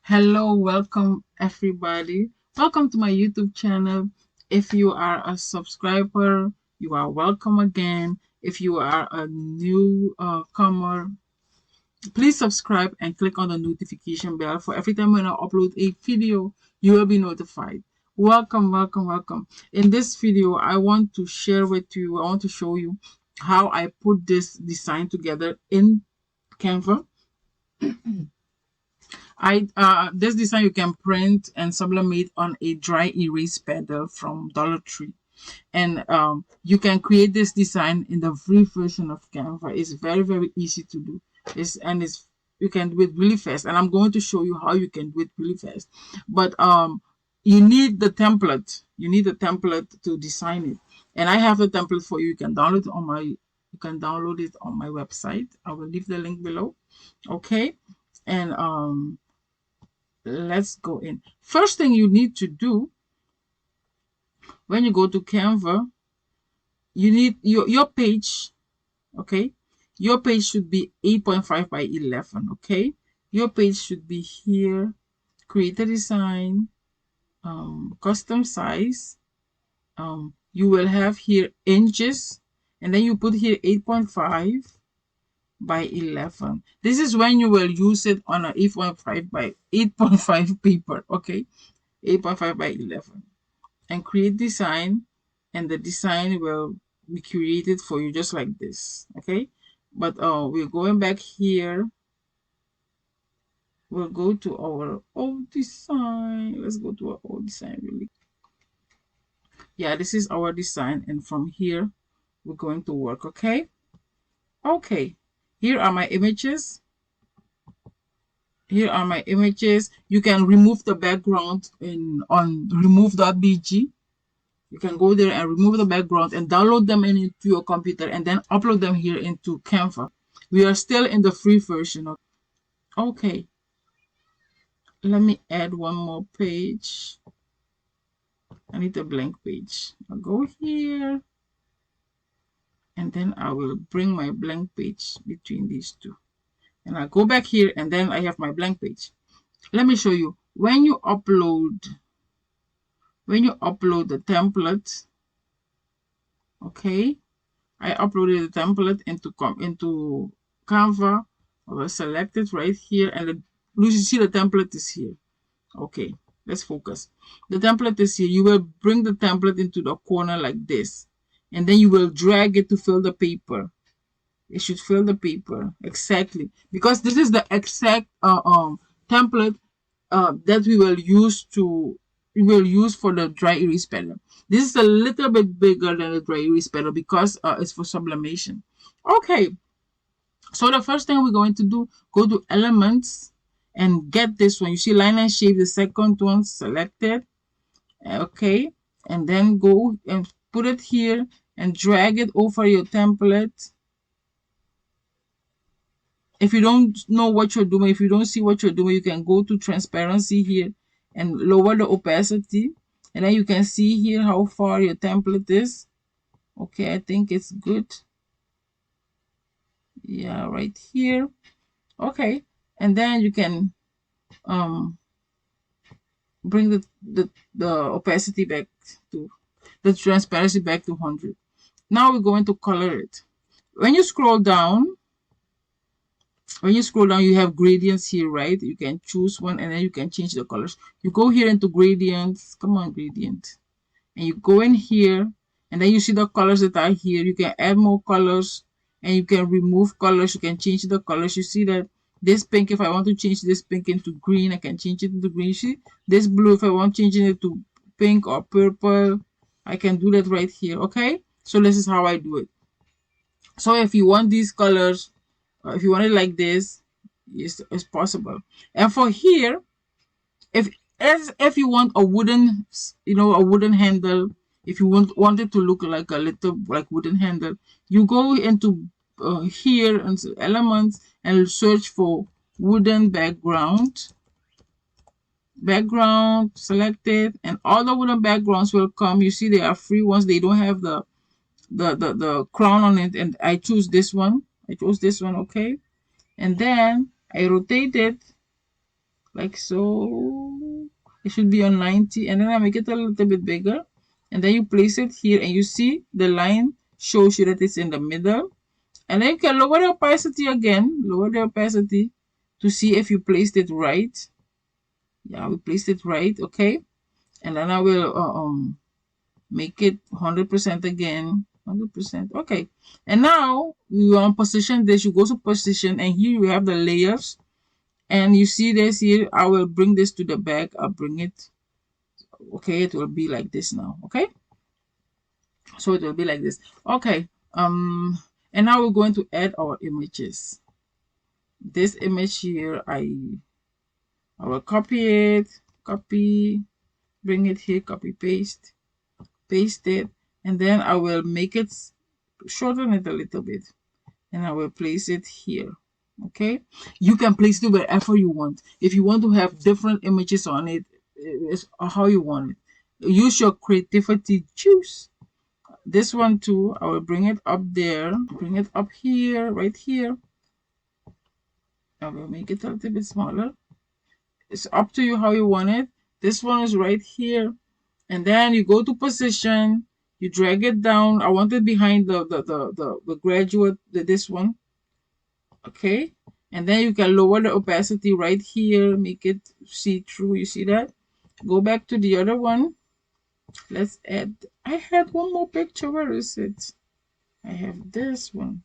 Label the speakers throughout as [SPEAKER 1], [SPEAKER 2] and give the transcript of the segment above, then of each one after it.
[SPEAKER 1] Hello, welcome everybody. Welcome to my YouTube channel. If you are a subscriber, you are welcome again. If you are a new comer, please subscribe and click on the notification bell for every time when I upload a video, you will be notified. Welcome, welcome, welcome. In this video, I want to share with you, I want to show you how I put this design together in Canva. This design you can print and sublimate on a dry erase pedal from Dollar Tree, and you can create this design in the free version of Canva. It's very easy to do. It's you can do it really fast, and I'm going to show you how you can do it really fast. But you need the template. You need the template to design it, and I have the template for you. You can download it on my website. I will leave the link below. Okay, and let's go in. First thing you need to do when you go to Canva, you need your page. Okay, your page should be 8.5 by 11. Okay, your page should be here. Create a design, custom size. You will have here inches, and then you put here 8.5 by 11. This is when you will use it on a 8.5 by 8.5 paper. Okay, 8.5 by 11. And create design, and the design will be created for you just like this. Okay, but we're going back here. We'll go to our old design. Let's go to our old design really. Yeah, this is our design, and from here we're going to work. Okay, here are my images. Here are my images. You can remove the background on remove.bg. You can go there and remove the background and download them into your computer and then upload them here into Canva. We are still in the free version. Okay, let me add one more page. I need a blank page. I'll go here, and then I will bring my blank page between these two. And I'll go back here, and then I have my blank page. Let me show you. When you upload the template, okay, I uploaded the template into Canva. I will select it right here, and you see the template is here. Okay, let's focus. The template is here. You will bring the template into the corner like this, and then you will drag it to fill the paper. It should fill the paper exactly, because this is the exact template that we will use for the dry erase pedal. This is a little bit bigger than the dry erase pedal because it's for sublimation. Okay, so the first thing we're going to do, go to elements and get this one. You see line and shape, the second one selected. Okay, and then go and put it here and drag it over your template. If you don't know what you're doing, if you don't see what you're doing, you can go to transparency here and lower the opacity, and then you can see here how far your template is. Okay, I think it's good. Yeah, right here. Okay, and then you can bring the opacity back to the transparency back to 100. Now we're going to color it. When you scroll down, you have gradients here, right? You can choose one, and then you can change the colors. You go here into gradients. Come on, gradient. And you go in here, and then you see the colors that are here. You can add more colors, and you can remove colors. You can change the colors. You see that this pink, if I want to change this pink into green, I can change it into green. You see this blue, if I want changing it to pink or purple, I can do that right here. Okay, so this is how I do it. So if you want these colors, if you want it like this, it's possible. And for here, if you want a wooden, a wooden handle, if you want it to look like a little like wooden handle, you go into here and elements and search for wooden background. Selected, and all the wooden backgrounds will come. You see, they are free ones. They don't have the crown on it, and I chose this one. Okay, and then I rotate it like so. It should be on 90, and then I make it a little bit bigger, and then you place it here, and you see the line shows you that it's in the middle. And then you can lower the opacity again, lower the opacity to see if you placed it right. Yeah, we placed it right, okay. And then I will make it 100% again, 100%, okay. And now we want position this. You go to position, and here you have the layers, and you see this here. I will bring this to the back. I'll bring it, okay. It will be like this now, okay. So it will be like this, okay. And now we're going to add our images. This image here, I will copy it, copy, bring it here, copy, paste, paste it, and then I will make it, shorten it a little bit, and I will place it here, okay. You can place it wherever you want. If you want to have different images on it, it's how you want it. Use your creativity juice. This one too, I will bring it up there, bring it up here, right here. I will make it a little bit smaller. It's up to you how you want it. This one is right here, and then you go to position, you drag it down. I want it behind the graduate, this one, okay. And then you can lower the opacity right here, make it see through. You see that? Go back to the other one. Let's add, I had one more picture. Where is it? I have this one,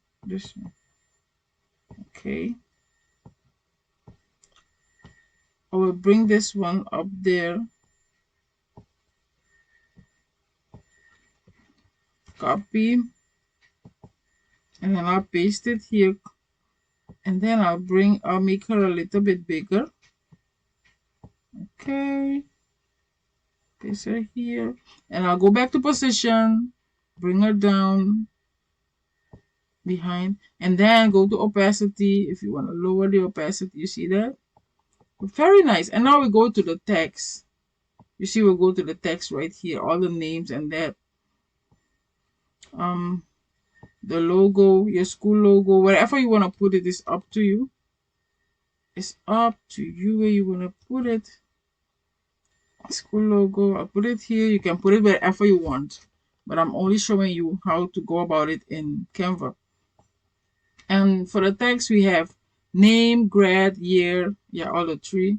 [SPEAKER 1] okay. I will bring this one up there, copy, and then I'll paste it here, and then I'll make her a little bit bigger, okay. Paste her here, and I'll go back to position, bring her down behind, and then go to opacity. If you want to lower the opacity, you see that? Very nice. And now we go to the text. You see, we'll go to the text right here, all the names and that. The logo, your school logo, wherever you want to put it is up to you. It's up to you where you want to put it. School logo, I'll put it here. You can put it wherever you want, but I'm only showing you how to go about it in Canva. And for the text, we have name, grade, year, yeah, all the three.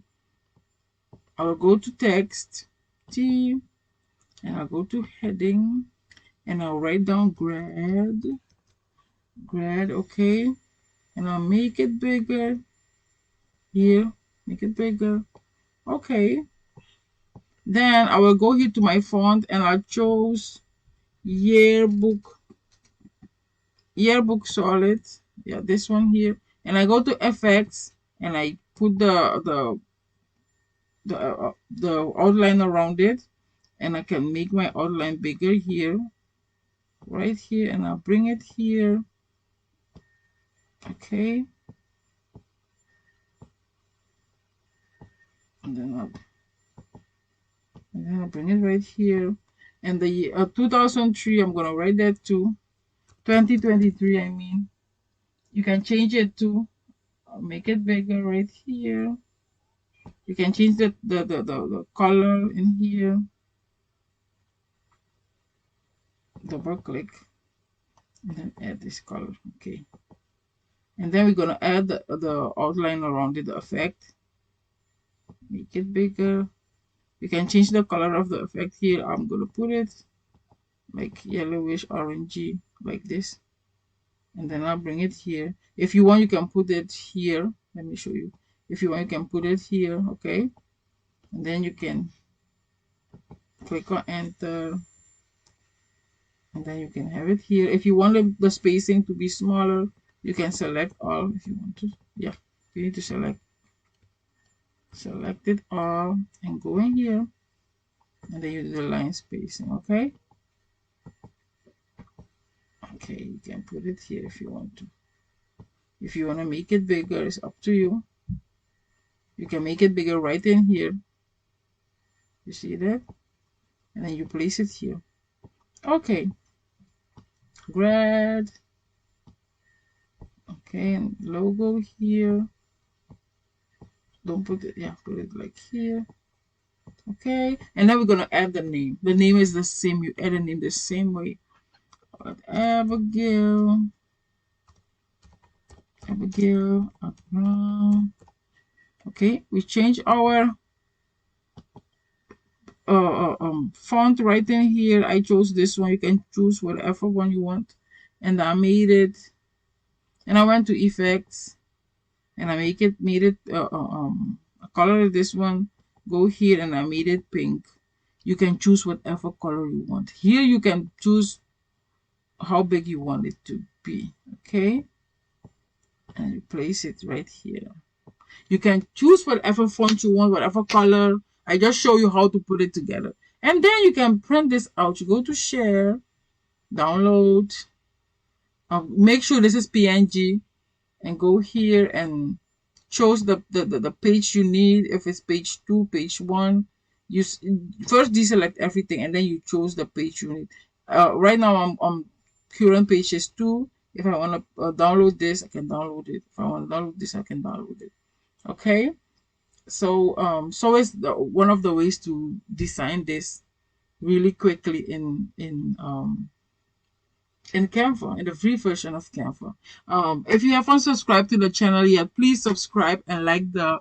[SPEAKER 1] I will go to text, T, and I'll go to heading, and I'll write down grade, okay. And I'll make it bigger here, make it bigger, okay. Then I will go here to my font, and I'll choose yearbook solid, yeah, this one here. And I go to effects, and I put the outline around it, and I can make my outline bigger here, right here, and I'll bring it here, okay. And then I'll bring it right here. And the year 2003, I'm gonna write that too. 2023, I mean. You can change it to, I'll make it bigger right here. You can change the color in here. Double click, and then add this color, okay. And then we're gonna add the outline around it, the effect. Make it bigger. You can change the color of the effect here. I'm gonna put it like yellowish orangey, like this. And then I'll bring it here. If you want, you can put it here. Let me show you. If you want, you can put it here, okay. And then you can click on enter, and then you can have it here. If you want the spacing to be smaller, you can select all if you want to. Yeah, you need to select it all, and go in here, and then you do the line spacing, okay. Okay, you can put it here if you want to. If you want to make it bigger, it's up to you. You can make it bigger right in here. You see that? And then you place it here. Okay. Grad. Okay, and logo here. Don't put it, yeah, put it like here. Okay, and then we're gonna add the name. The name is the same. You add a name the same way. Abigail, Abigail, okay, we change our font right in here. I chose this one. You can choose whatever one you want. And I made it, and I went to effects, and I made it a color of this one. Go here, and I made it pink. You can choose whatever color you want. Here you can choose how big you want it to be. Okay, and you place it right here. You can choose whatever font you want, whatever color. I just show you how to put it together. And then you can print this out. You go to share, download, make sure this is PNG, and go here and choose the page you need. If it's page 2, page 1, you first deselect everything and then you choose the page you need. Right now I'm on current pages 2. If I want to download this, I can download it. If I want to download this, I can download it. Okay, so so is one of the ways to design this really quickly in Canva, in the free version of Canva. If you haven't subscribed to the channel yet, please subscribe and like the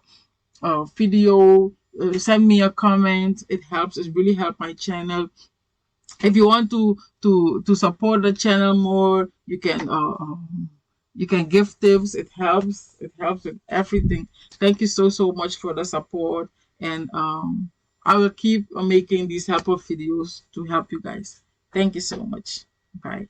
[SPEAKER 1] video. Send me a comment. It helps. It really helps my channel. If you want to support the channel more, you can give tips. It helps. It helps with everything. Thank you so much for the support, and I will keep making these helpful videos to help you guys. Thank you so much. Bye.